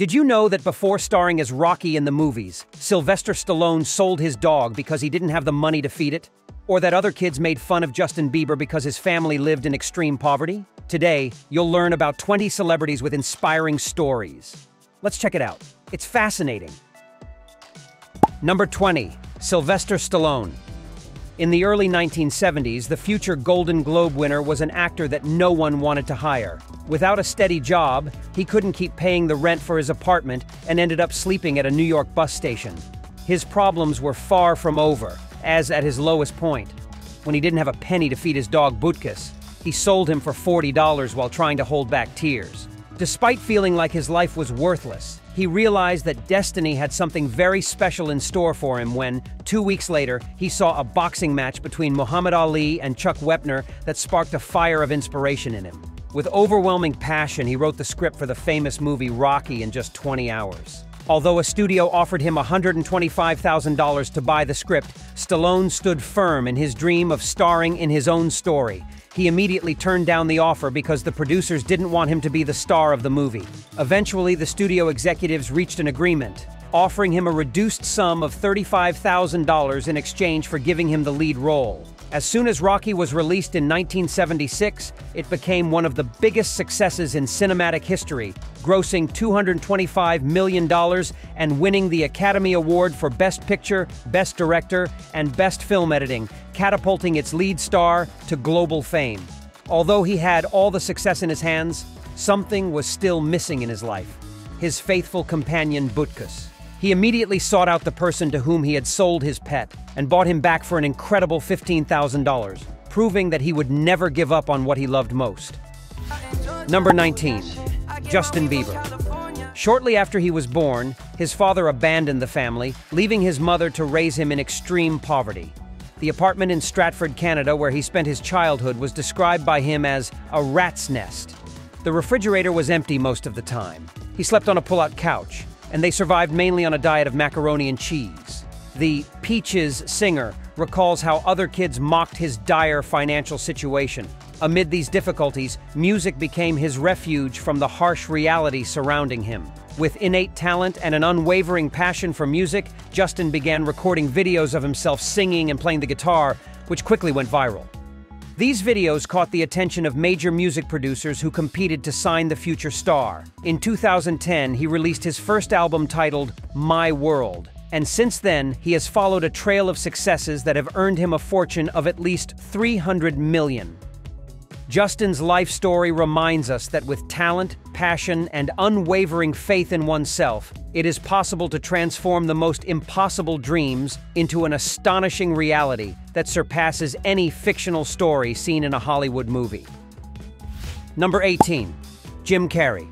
Did you know that before starring as Rocky in the movies, Sylvester Stallone sold his dog because he didn't have the money to feed it? Or that other kids made fun of Justin Bieber because his family lived in extreme poverty? Today, you'll learn about 20 celebrities with inspiring stories. Let's check it out. It's fascinating. Number 20. Sylvester Stallone. In the early 1970s, the future Golden Globe winner was an actor that no one wanted to hire. Without a steady job, he couldn't keep paying the rent for his apartment and ended up sleeping at a New York bus station. His problems were far from over, as at his lowest point. When he didn't have a penny to feed his dog Butkus, he sold him for $40 while trying to hold back tears. Despite feeling like his life was worthless, he realized that destiny had something very special in store for him when, 2 weeks later, he saw a boxing match between Muhammad Ali and Chuck Wepner that sparked a fire of inspiration in him. With overwhelming passion, he wrote the script for the famous movie Rocky in just 20 hours. Although a studio offered him $125,000 to buy the script, Stallone stood firm in his dream of starring in his own story. He immediately turned down the offer because the producers didn't want him to be the star of the movie. Eventually, the studio executives reached an agreement, offering him a reduced sum of $35,000 in exchange for giving him the lead role. As soon as Rocky was released in 1976, it became one of the biggest successes in cinematic history, grossing $225 million and winning the Academy Award for Best Picture, Best Director, and Best Film Editing, catapulting its lead star to global fame. Although he had all the success in his hands, something was still missing in his life: his faithful companion Butkus. He immediately sought out the person to whom he had sold his pet and bought him back for an incredible $15,000, proving that he would never give up on what he loved most. Number 19. Justin Bieber. Shortly after he was born, his father abandoned the family, leaving his mother to raise him in extreme poverty. The apartment in Stratford, Canada, where he spent his childhood, was described by him as a rat's nest. The refrigerator was empty most of the time. He slept on a pull-out couch, and they survived mainly on a diet of macaroni and cheese. The Peaches singer recalls how other kids mocked his dire financial situation. Amid these difficulties, music became his refuge from the harsh reality surrounding him. With innate talent and an unwavering passion for music, Justin began recording videos of himself singing and playing the guitar, which quickly went viral. These videos caught the attention of major music producers who competed to sign the future star. In 2010, he released his first album titled My World, and since then, he has followed a trail of successes that have earned him a fortune of at least $300 million. Justin's life story reminds us that with talent, passion, and unwavering faith in oneself, it is possible to transform the most impossible dreams into an astonishing reality that surpasses any fictional story seen in a Hollywood movie. Number 18. Jim Carrey.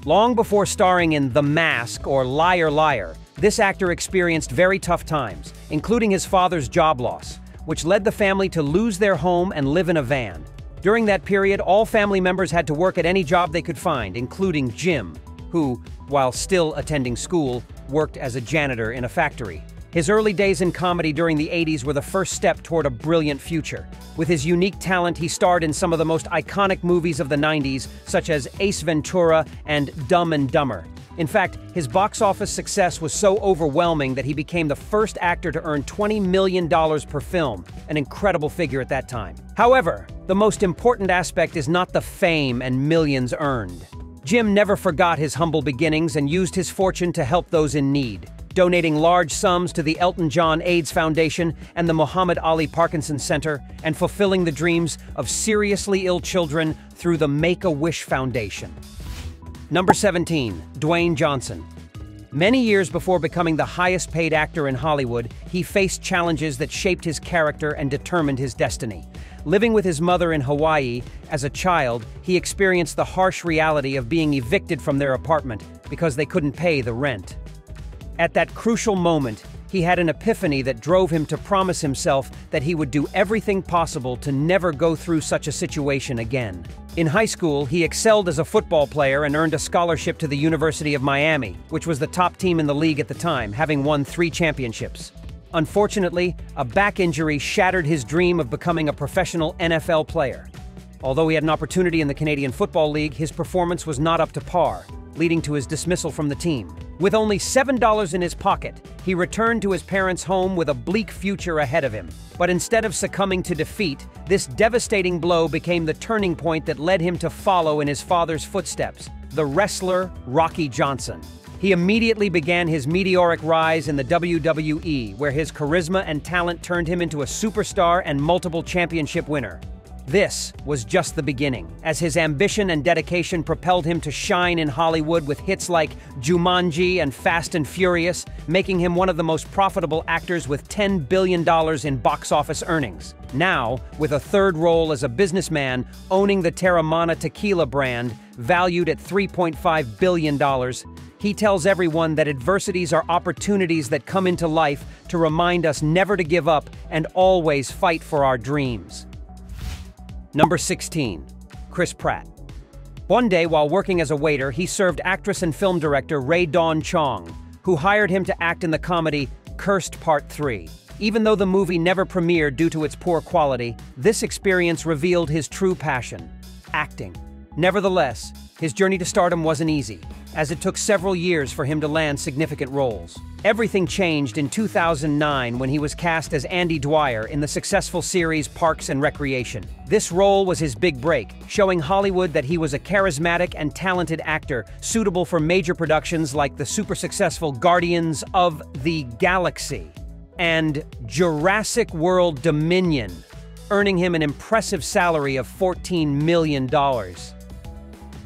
Long before starring in The Mask or Liar Liar, this actor experienced very tough times, including his father's job loss, which led the family to lose their home and live in a van. During that period, all family members had to work at any job they could find, including Jim, who, while still attending school, worked as a janitor in a factory. His early days in comedy during the 80s were the first step toward a brilliant future. With his unique talent, he starred in some of the most iconic movies of the 90s, such as Ace Ventura and Dumb and Dumber. In fact, his box office success was so overwhelming that he became the first actor to earn $20 million per film, an incredible figure at that time. However, the most important aspect is not the fame and millions earned. Jim never forgot his humble beginnings and used his fortune to help those in need, donating large sums to the Elton John AIDS Foundation and the Muhammad Ali Parkinson Center, and fulfilling the dreams of seriously ill children through the Make-A-Wish Foundation. Number 17. Dwayne Johnson. Many years before becoming the highest-paid actor in Hollywood, he faced challenges that shaped his character and determined his destiny. Living with his mother in Hawaii, as a child, he experienced the harsh reality of being evicted from their apartment because they couldn't pay the rent. At that crucial moment, he had an epiphany that drove him to promise himself that he would do everything possible to never go through such a situation again. In high school, he excelled as a football player and earned a scholarship to the University of Miami, which was the top team in the league at the time, having won 3 championships. Unfortunately, a back injury shattered his dream of becoming a professional NFL player. Although he had an opportunity in the Canadian Football League, his performance was not up to par, leading to his dismissal from the team. With only $7 in his pocket, he returned to his parents' home with a bleak future ahead of him. But instead of succumbing to defeat, this devastating blow became the turning point that led him to follow in his father's footsteps, the wrestler Rocky Johnson. He immediately began his meteoric rise in the WWE, where his charisma and talent turned him into a superstar and multiple championship winner. This was just the beginning, as his ambition and dedication propelled him to shine in Hollywood with hits like Jumanji and Fast and Furious, making him one of the most profitable actors with $10 billion in box office earnings. Now, with a third role as a businessman owning the Terramana tequila brand, valued at $3.5 billion, he tells everyone that adversities are opportunities that come into life to remind us never to give up and always fight for our dreams. Number 16. Chris Pratt. One day, while working as a waiter, he served actress and film director Rae Dawn Chong, who hired him to act in the comedy Cursed Part 3. Even though the movie never premiered due to its poor quality, this experience revealed his true passion: acting. Nevertheless, his journey to stardom wasn't easy, as it took several years for him to land significant roles. Everything changed in 2009 when he was cast as Andy Dwyer in the successful series Parks and Recreation. This role was his big break, showing Hollywood that he was a charismatic and talented actor, suitable for major productions like the super successful Guardians of the Galaxy and Jurassic World Dominion, earning him an impressive salary of $14 million.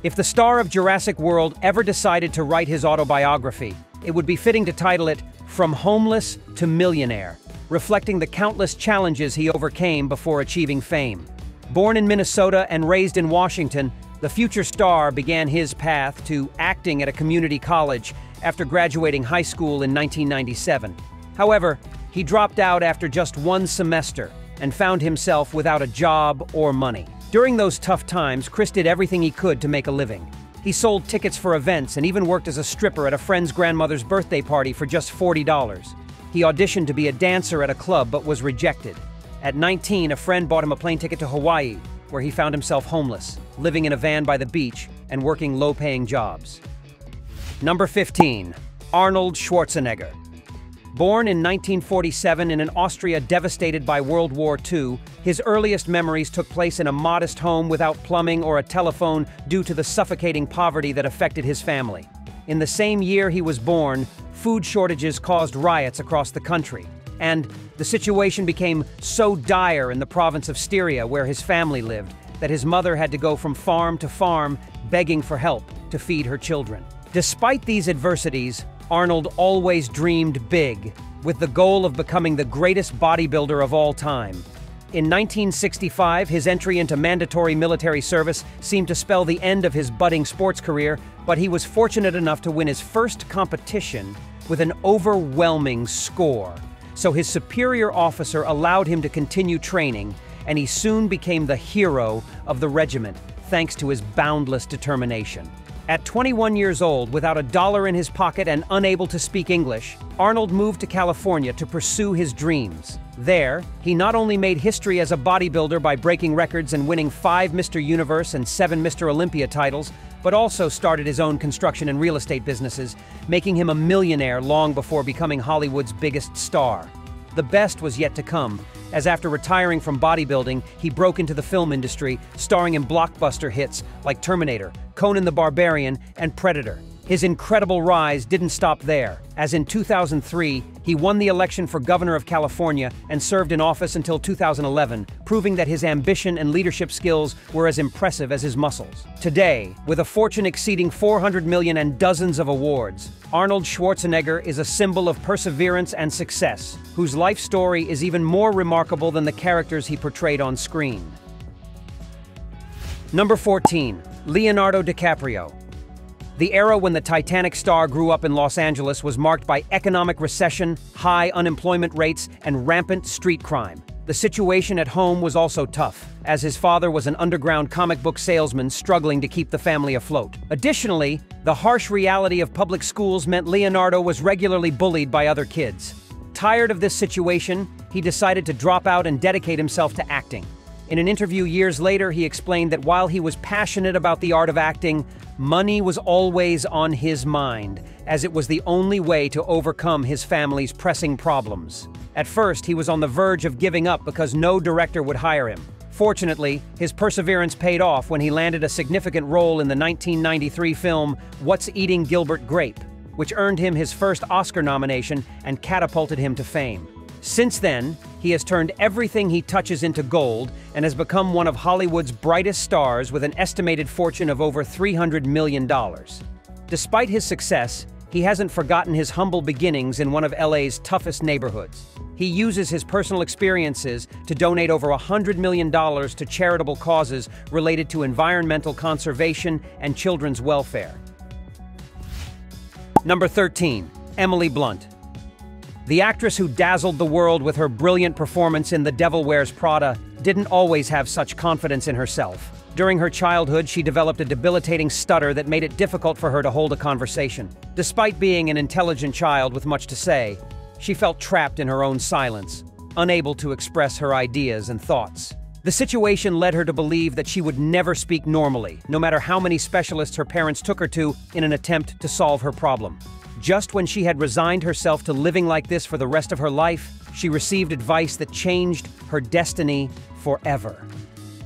If the star of Jurassic World ever decided to write his autobiography, it would be fitting to title it From Homeless to Millionaire, reflecting the countless challenges he overcame before achieving fame. Born in Minnesota and raised in Washington, the future star began his path to acting at a community college after graduating high school in 1997. However, he dropped out after just one semester and found himself without a job or money. During those tough times, Chris did everything he could to make a living. He sold tickets for events and even worked as a stripper at a friend's grandmother's birthday party for just $40. He auditioned to be a dancer at a club but was rejected. At 19, a friend bought him a plane ticket to Hawaii, where he found himself homeless, living in a van by the beach and working low-paying jobs. Number 15. Arnold Schwarzenegger. Born in 1947 in an Austria devastated by World War II, his earliest memories took place in a modest home without plumbing or a telephone due to the suffocating poverty that affected his family. In the same year he was born, food shortages caused riots across the country, and the situation became so dire in the province of Styria, where his family lived, that his mother had to go from farm to farm begging for help to feed her children. Despite these adversities, Arnold always dreamed big, with the goal of becoming the greatest bodybuilder of all time. In 1965, his entry into mandatory military service seemed to spell the end of his budding sports career, but he was fortunate enough to win his first competition with an overwhelming score. So his superior officer allowed him to continue training, and he soon became the hero of the regiment, thanks to his boundless determination. At 21 years old, without a dollar in his pocket and unable to speak English, Arnold moved to California to pursue his dreams. There, he not only made history as a bodybuilder by breaking records and winning 5 Mr. Universe and 7 Mr. Olympia titles, but also started his own construction and real estate businesses, making him a millionaire long before becoming Hollywood's biggest star. The best was yet to come, as after retiring from bodybuilding, he broke into the film industry, starring in blockbuster hits like Terminator, Conan the Barbarian, and Predator. His incredible rise didn't stop there, as in 2003, he won the election for governor of California and served in office until 2011, proving that his ambition and leadership skills were as impressive as his muscles. Today, with a fortune exceeding $400 million and dozens of awards, Arnold Schwarzenegger is a symbol of perseverance and success, whose life story is even more remarkable than the characters he portrayed on screen. Number 14. Leonardo DiCaprio. The era when the Titanic star grew up in Los Angeles was marked by economic recession, high unemployment rates, and rampant street crime. The situation at home was also tough, as his father was an underground comic book salesman struggling to keep the family afloat. Additionally, the harsh reality of public schools meant Leonardo was regularly bullied by other kids. Tired of this situation, he decided to drop out and dedicate himself to acting. In an interview years later, he explained that while he was passionate about the art of acting, money was always on his mind, as it was the only way to overcome his family's pressing problems. At first, he was on the verge of giving up because no director would hire him. Fortunately, his perseverance paid off when he landed a significant role in the 1993 film What's Eating Gilbert Grape, which earned him his first Oscar nomination and catapulted him to fame. Since then, he has turned everything he touches into gold and has become one of Hollywood's brightest stars with an estimated fortune of over $300 million. Despite his success, he hasn't forgotten his humble beginnings in one of LA's toughest neighborhoods. He uses his personal experiences to donate over $100 million to charitable causes related to environmental conservation and children's welfare. Number 13. Emily Blunt. The actress who dazzled the world with her brilliant performance in The Devil Wears Prada didn't always have such confidence in herself. During her childhood, she developed a debilitating stutter that made it difficult for her to hold a conversation. Despite being an intelligent child with much to say, she felt trapped in her own silence, unable to express her ideas and thoughts. The situation led her to believe that she would never speak normally, no matter how many specialists her parents took her to in an attempt to solve her problem. Just when she had resigned herself to living like this for the rest of her life, she received advice that changed her destiny forever.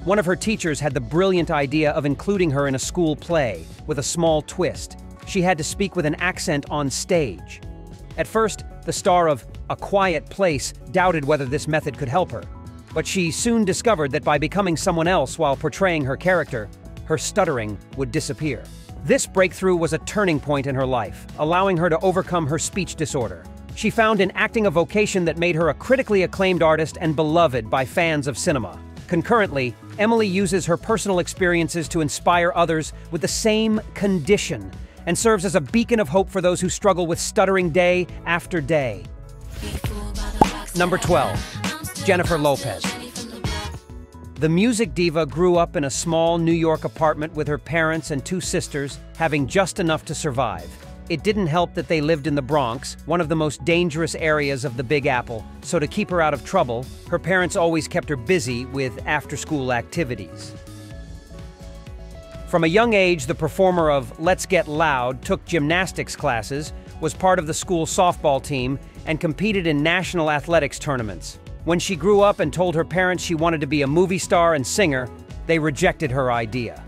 One of her teachers had the brilliant idea of including her in a school play with a small twist. She had to speak with an accent on stage. At first, the star of A Quiet Place doubted whether this method could help her, but she soon discovered that by becoming someone else while portraying her character, her stuttering would disappear. This breakthrough was a turning point in her life, allowing her to overcome her speech disorder. She found in acting a vocation that made her a critically acclaimed artist and beloved by fans of cinema. Concurrently, Emily uses her personal experiences to inspire others with the same condition and serves as a beacon of hope for those who struggle with stuttering day after day. Number 12. Jennifer Lopez. The music diva grew up in a small New York apartment with her parents and two sisters, having just enough to survive. It didn't help that they lived in the Bronx, one of the most dangerous areas of the Big Apple, so to keep her out of trouble, her parents always kept her busy with after-school activities. From a young age, the performer of Let's Get Loud took gymnastics classes, was part of the school softball team, and competed in national athletics tournaments. When she grew up and told her parents she wanted to be a movie star and singer, they rejected her idea.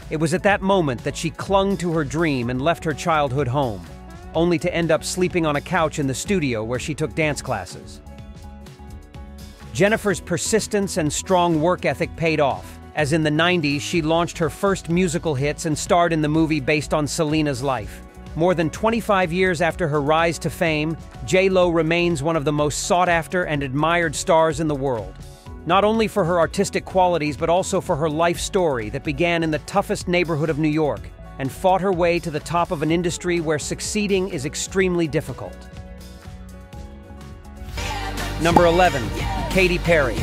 It was at that moment that she clung to her dream and left her childhood home, only to end up sleeping on a couch in the studio where she took dance classes. Jennifer's persistence and strong work ethic paid off, as in the 90s she launched her first musical hits and starred in the movie based on Selena's life. More than 25 years after her rise to fame, J.Lo remains one of the most sought-after and admired stars in the world. Not only for her artistic qualities, but also for her life story that began in the toughest neighborhood of New York and fought her way to the top of an industry where succeeding is extremely difficult. Number 11. Katy Perry.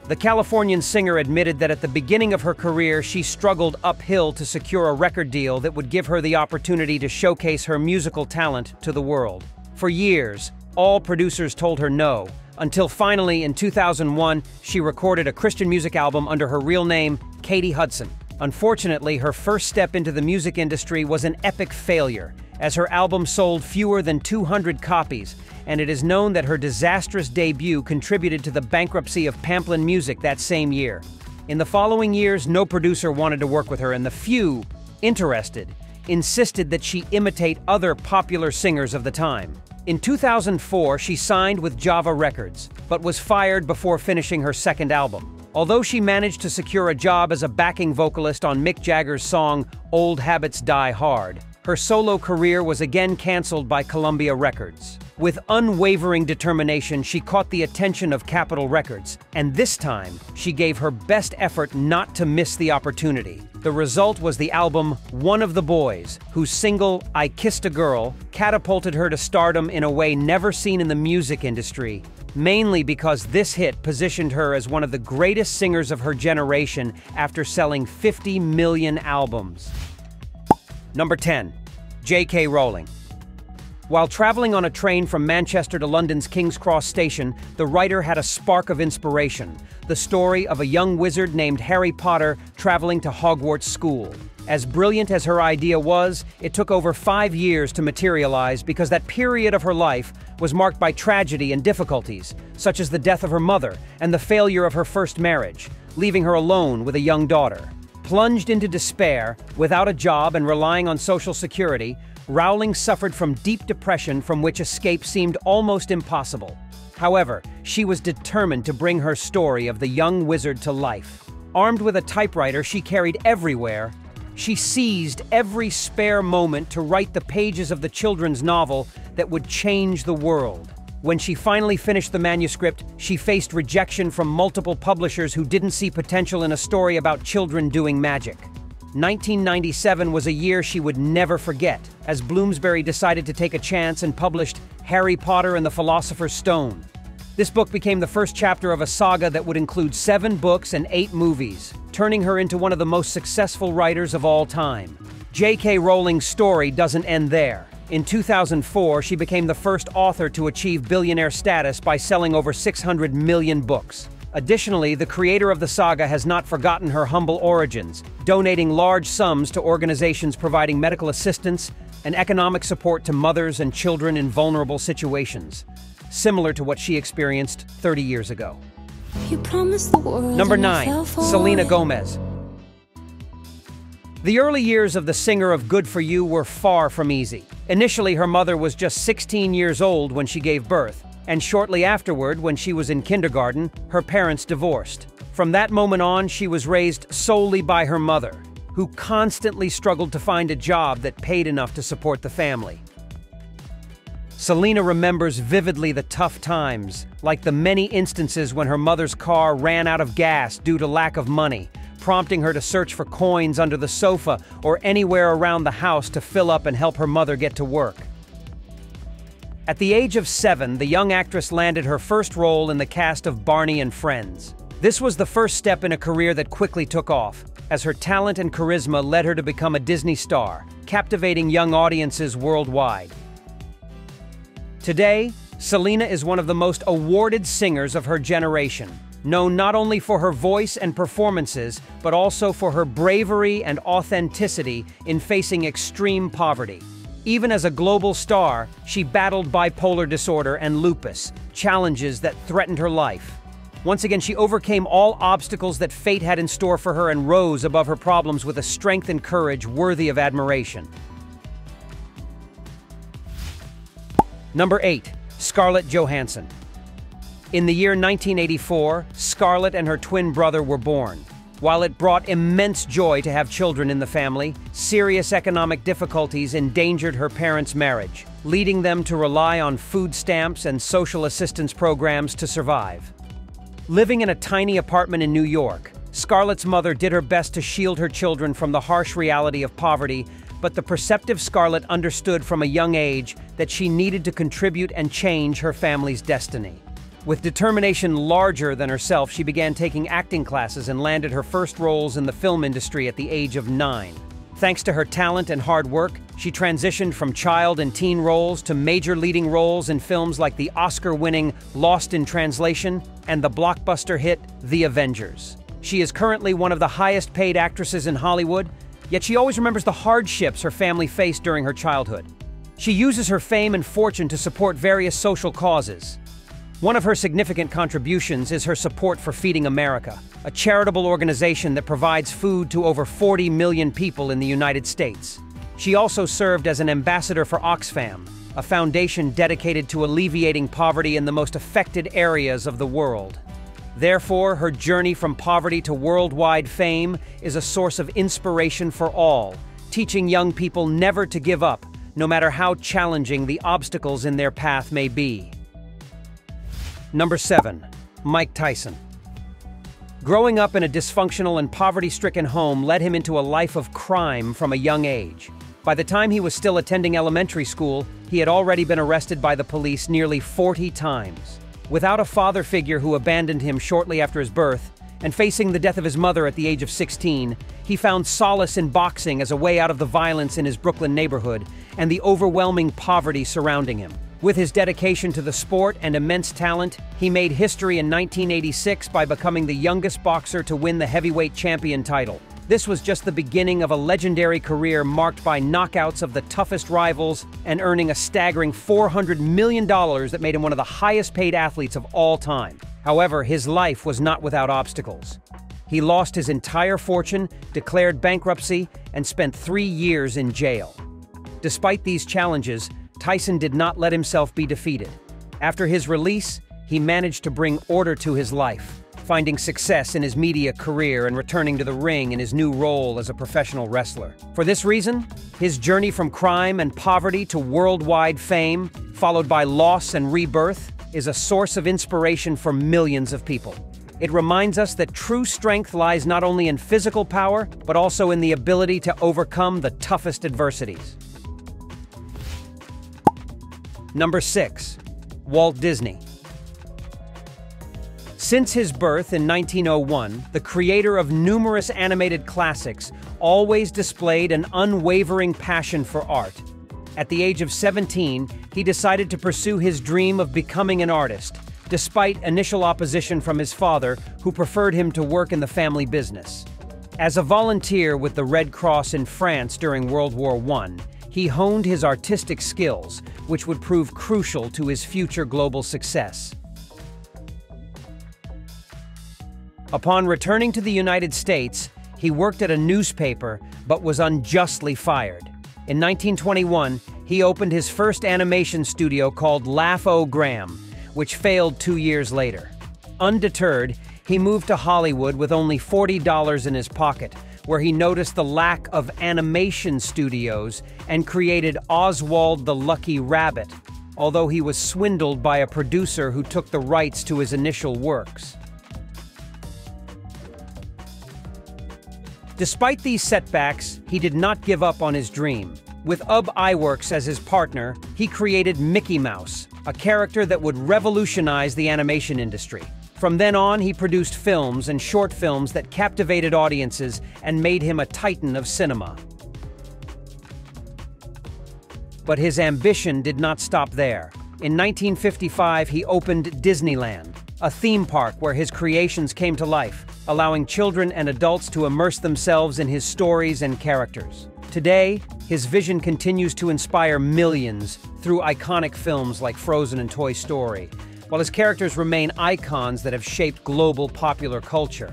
The Californian singer admitted that at the beginning of her career, she struggled uphill to secure a record deal that would give her the opportunity to showcase her musical talent to the world. For years, all producers told her no, until finally in 2001, she recorded a Christian music album under her real name, Katie Hudson. Unfortunately, her first step into the music industry was an epic failure, as her album sold fewer than 200 copies, and it is known that her disastrous debut contributed to the bankruptcy of Pamplin Music that same year. In the following years, no producer wanted to work with her, and the few interested insisted that she imitate other popular singers of the time. In 2004, she signed with Java Records, but was fired before finishing her second album. Although she managed to secure a job as a backing vocalist on Mick Jagger's song Old Habits Die Hard, her solo career was again canceled by Columbia Records. With unwavering determination, she caught the attention of Capitol Records, and this time, she gave her best effort not to miss the opportunity. The result was the album One of the Boys, whose single I Kissed a Girl catapulted her to stardom in a way never seen in the music industry, mainly because this hit positioned her as one of the greatest singers of her generation after selling 50 million albums. Number 10. J.K. Rowling. While traveling on a train from Manchester to London's King's Cross station, the writer had a spark of inspiration, the story of a young wizard named Harry Potter traveling to Hogwarts School. As brilliant as her idea was, it took over 5 years to materialize because that period of her life was marked by tragedy and difficulties, such as the death of her mother and the failure of her first marriage, leaving her alone with a young daughter. Plunged into despair, without a job and relying on Social Security, Rowling suffered from deep depression from which escape seemed almost impossible. However, she was determined to bring her story of the young wizard to life. Armed with a typewriter she carried everywhere, she seized every spare moment to write the pages of the children's novel that would change the world. When she finally finished the manuscript, she faced rejection from multiple publishers who didn't see potential in a story about children doing magic. 1997 was a year she would never forget, as Bloomsbury decided to take a chance and published Harry Potter and the Philosopher's Stone. This book became the first chapter of a saga that would include 7 books and 8 movies, turning her into one of the most successful writers of all time. J.K. Rowling's story doesn't end there. In 2004, she became the first author to achieve billionaire status by selling over 600 million books. Additionally, the creator of the saga has not forgotten her humble origins, donating large sums to organizations providing medical assistance and economic support to mothers and children in vulnerable situations, similar to what she experienced 30 years ago. Number 9. Selena Gomez. The early years of the singer of Good For You were far from easy. Initially, her mother was just 16 years old when she gave birth, and shortly afterward, when she was in kindergarten, her parents divorced. From that moment on, she was raised solely by her mother, who constantly struggled to find a job that paid enough to support the family. Selena remembers vividly the tough times, like the many instances when her mother's car ran out of gas due to lack of money, prompting her to search for coins under the sofa or anywhere around the house to fill up and help her mother get to work. At the age of 7, the young actress landed her first role in the cast of Barney and Friends. This was the first step in a career that quickly took off, as her talent and charisma led her to become a Disney star, captivating young audiences worldwide. Today, Selena is one of the most awarded singers of her generation, known not only for her voice and performances, but also for her bravery and authenticity in facing extreme poverty. Even as a global star, she battled bipolar disorder and lupus, challenges that threatened her life. Once again, she overcame all obstacles that fate had in store for her and rose above her problems with a strength and courage worthy of admiration. Number 8. Scarlett Johansson. In the year 1984, Scarlett and her twin brother were born. While it brought immense joy to have children in the family, serious economic difficulties endangered her parents' marriage, leading them to rely on food stamps and social assistance programs to survive. Living in a tiny apartment in New York, Scarlett's mother did her best to shield her children from the harsh reality of poverty, but the perceptive Scarlett understood from a young age that she needed to contribute and change her family's destiny. With determination larger than herself, she began taking acting classes and landed her first roles in the film industry at the age of 9. Thanks to her talent and hard work, she transitioned from child and teen roles to major leading roles in films like the Oscar-winning Lost in Translation and the blockbuster hit The Avengers. She is currently one of the highest-paid actresses in Hollywood, yet she always remembers the hardships her family faced during her childhood. She uses her fame and fortune to support various social causes. One of her significant contributions is her support for Feeding America, a charitable organization that provides food to over 40 million people in the United States. She also served as an ambassador for Oxfam, a foundation dedicated to alleviating poverty in the most affected areas of the world. Therefore, her journey from poverty to worldwide fame is a source of inspiration for all, teaching young people never to give up, no matter how challenging the obstacles in their path may be. Number 7. Mike Tyson. Growing up in a dysfunctional and poverty-stricken home led him into a life of crime from a young age. By the time he was still attending elementary school, he had already been arrested by the police nearly 40 times. Without a father figure who abandoned him shortly after his birth, And facing the death of his mother at the age of 16, he found solace in boxing as a way out of the violence in his Brooklyn neighborhood and the overwhelming poverty surrounding him. With his dedication to the sport and immense talent, he made history in 1986 by becoming the youngest boxer to win the heavyweight champion title. This was just the beginning of a legendary career marked by knockouts of the toughest rivals and earning a staggering $400 million that made him one of the highest-paid athletes of all time. However, his life was not without obstacles. He lost his entire fortune, declared bankruptcy, and spent 3 years in jail. Despite these challenges, Tyson did not let himself be defeated. After his release, he managed to bring order to his life, finding success in his media career and returning to the ring in his new role as a professional wrestler. For this reason, his journey from crime and poverty to worldwide fame, followed by loss and rebirth, is a source of inspiration for millions of people. It reminds us that true strength lies not only in physical power, but also in the ability to overcome the toughest adversities. Number 6. Walt Disney. Since his birth in 1901, the creator of numerous animated classics always displayed an unwavering passion for art. At the age of 17, he decided to pursue his dream of becoming an artist, despite initial opposition from his father, who preferred him to work in the family business. As a volunteer with the Red Cross in France during World War I, he honed his artistic skills, which would prove crucial to his future global success. Upon returning to the United States, he worked at a newspaper but was unjustly fired. In 1921, he opened his first animation studio called Laugh-O-Gram, which failed 2 years later. Undeterred, he moved to Hollywood with only $40 in his pocket, where he noticed the lack of animation studios and created Oswald the Lucky Rabbit, although he was swindled by a producer who took the rights to his initial works. Despite these setbacks, he did not give up on his dream. With UB Iwerks as his partner, he created Mickey Mouse, a character that would revolutionize the animation industry. From then on, he produced films and short films that captivated audiences and made him a titan of cinema. But his ambition did not stop there. In 1955, he opened Disneyland, a theme park where his creations came to life, allowing children and adults to immerse themselves in his stories and characters. Today, his vision continues to inspire millions through iconic films like Frozen and Toy Story, while his characters remain icons that have shaped global popular culture.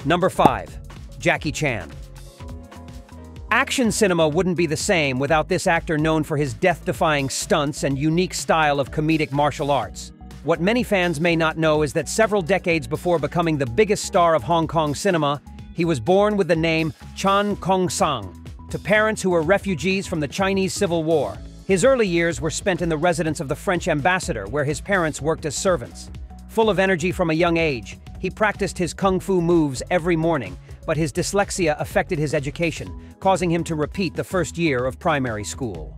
Number 5. Jackie Chan. Action cinema wouldn't be the same without this actor known for his death-defying stunts and unique style of comedic martial arts. What many fans may not know is that several decades before becoming the biggest star of Hong Kong cinema, he was born with the name Chan Kong Sang, to parents who were refugees from the Chinese Civil War. His early years were spent in the residence of the French ambassador, where his parents worked as servants. Full of energy from a young age, he practiced his kung fu moves every morning, but his dyslexia affected his education, causing him to repeat the first year of primary school.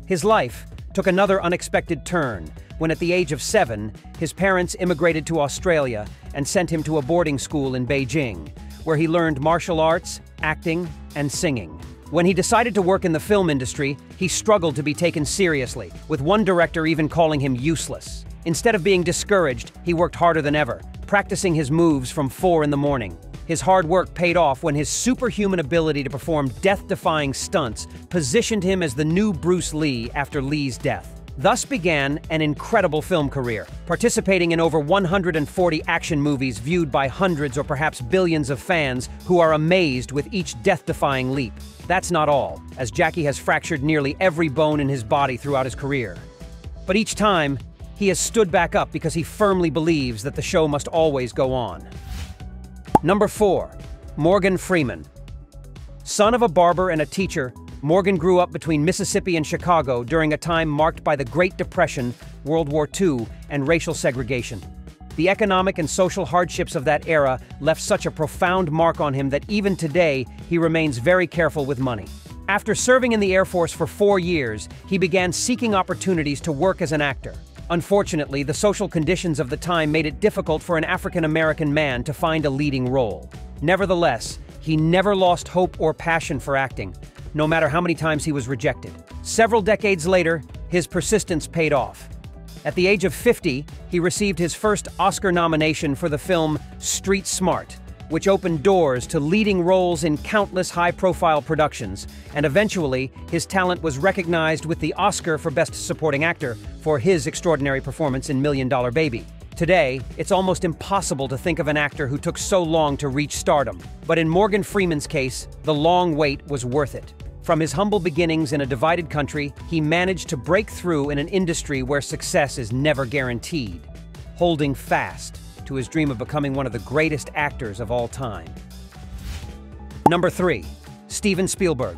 His life took another unexpected turn when, at the age of 7, his parents immigrated to Australia and sent him to a boarding school in Beijing, where he learned martial arts, acting, and singing. When he decided to work in the film industry, he struggled to be taken seriously, with one director even calling him useless. Instead of being discouraged, he worked harder than ever, practicing his moves from 4 in the morning. His hard work paid off when his superhuman ability to perform death-defying stunts positioned him as the new Bruce Lee after Lee's death. Thus began an incredible film career, participating in over 140 action movies viewed by hundreds or perhaps billions of fans who are amazed with each death-defying leap. That's not all, as Jackie has fractured nearly every bone in his body throughout his career. But each time, he has stood back up because he firmly believes that the show must always go on. Number 4. Morgan Freeman. Son of a barber and a teacher, Morgan grew up between Mississippi and Chicago during a time marked by the Great Depression, World War II, and racial segregation. The economic and social hardships of that era left such a profound mark on him that even today, he remains very careful with money. After serving in the Air Force for 4 years, he began seeking opportunities to work as an actor. Unfortunately, the social conditions of the time made it difficult for an African-American man to find a leading role. Nevertheless, he never lost hope or passion for acting, no matter how many times he was rejected. Several decades later, his persistence paid off. At the age of 50, he received his first Oscar nomination for the film Street Smart, which opened doors to leading roles in countless high-profile productions, and eventually, his talent was recognized with the Oscar for Best Supporting Actor for his extraordinary performance in $1 Million Baby. Today, it's almost impossible to think of an actor who took so long to reach stardom. But in Morgan Freeman's case, the long wait was worth it. From his humble beginnings in a divided country, he managed to break through in an industry where success is never guaranteed, holding fast to his dream of becoming one of the greatest actors of all time. Number 3. Steven Spielberg.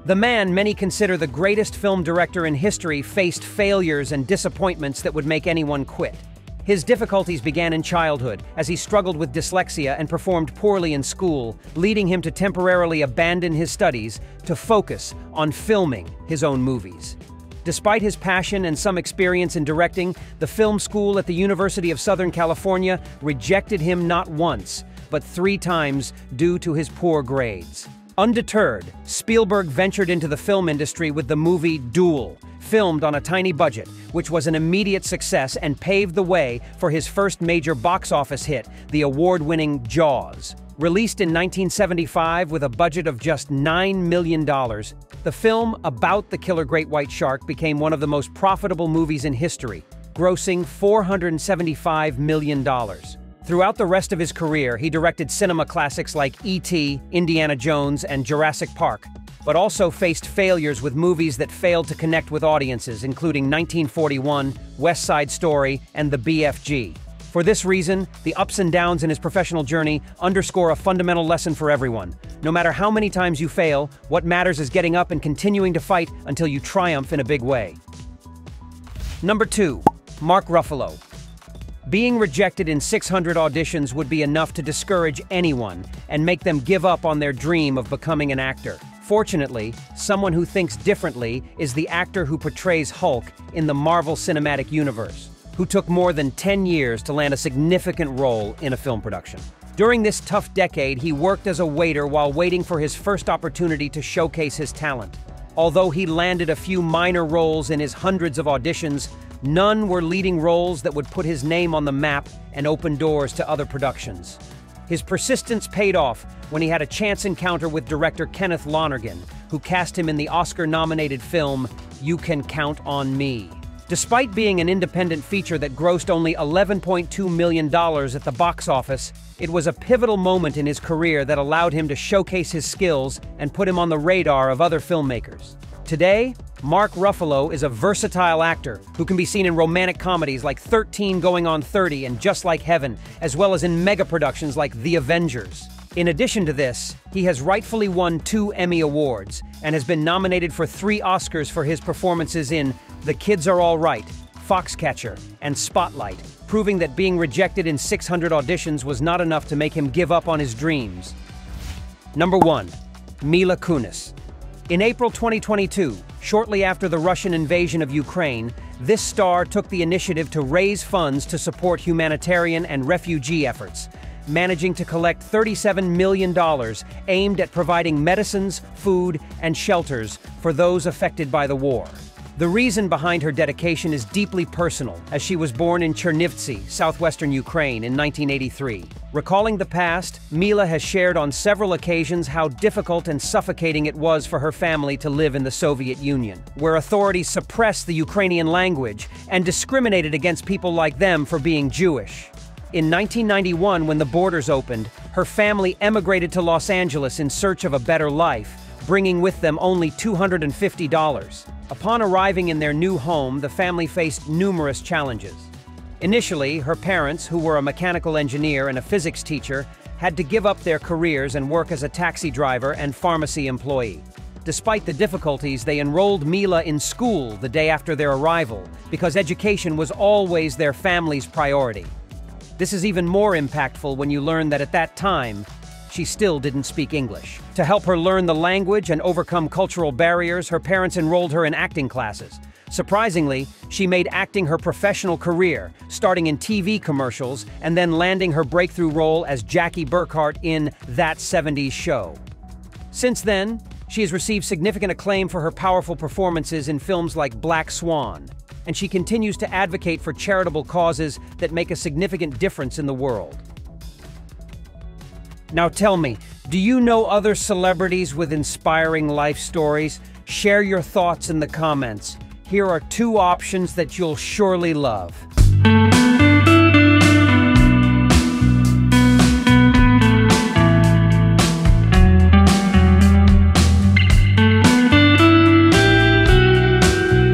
The man many consider the greatest film director in history faced failures and disappointments that would make anyone quit. His difficulties began in childhood, as he struggled with dyslexia and performed poorly in school, leading him to temporarily abandon his studies to focus on filming his own movies. Despite his passion and some experience in directing, the film school at the University of Southern California rejected him not once, but 3 times due to his poor grades. Undeterred, Spielberg ventured into the film industry with the movie Duel, filmed on a tiny budget, which was an immediate success and paved the way for his first major box office hit, the award-winning Jaws. Released in 1975 with a budget of just $9 million, the film about the killer great white shark became one of the most profitable movies in history, grossing $475 million. Throughout the rest of his career, he directed cinema classics like E.T., Indiana Jones, and Jurassic Park, but also faced failures with movies that failed to connect with audiences, including 1941, West Side Story, and The BFG. For this reason, the ups and downs in his professional journey underscore a fundamental lesson for everyone. No matter how many times you fail, what matters is getting up and continuing to fight until you triumph in a big way. Number 2. Mark Ruffalo. Being rejected in 600 auditions would be enough to discourage anyone and make them give up on their dream of becoming an actor. Fortunately, someone who thinks differently is the actor who portrays Hulk in the Marvel Cinematic Universe, who took more than 10 years to land a significant role in a film production. During this tough decade, he worked as a waiter while waiting for his first opportunity to showcase his talent. Although he landed a few minor roles in his hundreds of auditions, none were leading roles that would put his name on the map and open doors to other productions. His persistence paid off when he had a chance encounter with director Kenneth Lonergan, who cast him in the Oscar-nominated film You Can Count on Me. Despite being an independent feature that grossed only $11.2 million at the box office, it was a pivotal moment in his career that allowed him to showcase his skills and put him on the radar of other filmmakers. Today, Mark Ruffalo is a versatile actor who can be seen in romantic comedies like 13 Going on 30 and Just Like Heaven, as well as in mega-productions like The Avengers. In addition to this, he has rightfully won 2 Emmy Awards and has been nominated for 3 Oscars for his performances in The Kids Are All Right, Foxcatcher, and Spotlight, proving that being rejected in 600 auditions was not enough to make him give up on his dreams. Number 1. Mila Kunis. In April 2022, shortly after the Russian invasion of Ukraine, this star took the initiative to raise funds to support humanitarian and refugee efforts, managing to collect $37 million aimed at providing medicines, food, and shelters for those affected by the war. The reason behind her dedication is deeply personal, as she was born in Chernivtsi, southwestern Ukraine, in 1983. Recalling the past, Mila has shared on several occasions how difficult and suffocating it was for her family to live in the Soviet Union, where authorities suppressed the Ukrainian language and discriminated against people like them for being Jewish. In 1991, when the borders opened, her family emigrated to Los Angeles in search of a better life, bringing with them only $250. Upon arriving in their new home, the family faced numerous challenges. Initially, her parents, who were a mechanical engineer and a physics teacher, had to give up their careers and work as a taxi driver and pharmacy employee. Despite the difficulties, they enrolled Mila in school the day after their arrival, because education was always their family's priority. This is even more impactful when you learn that at that time, she still didn't speak English. To help her learn the language and overcome cultural barriers, her parents enrolled her in acting classes, Surprisingly, she made acting her professional career, starting in TV commercials and then landing her breakthrough role as Jackie Burkhart in That 70s Show. Since then, she has received significant acclaim for her powerful performances in films like Black Swan, and she continues to advocate for charitable causes that make a significant difference in the world. Now tell me, do you know other celebrities with inspiring life stories? Share your thoughts in the comments. Here are 2 options that you'll surely love.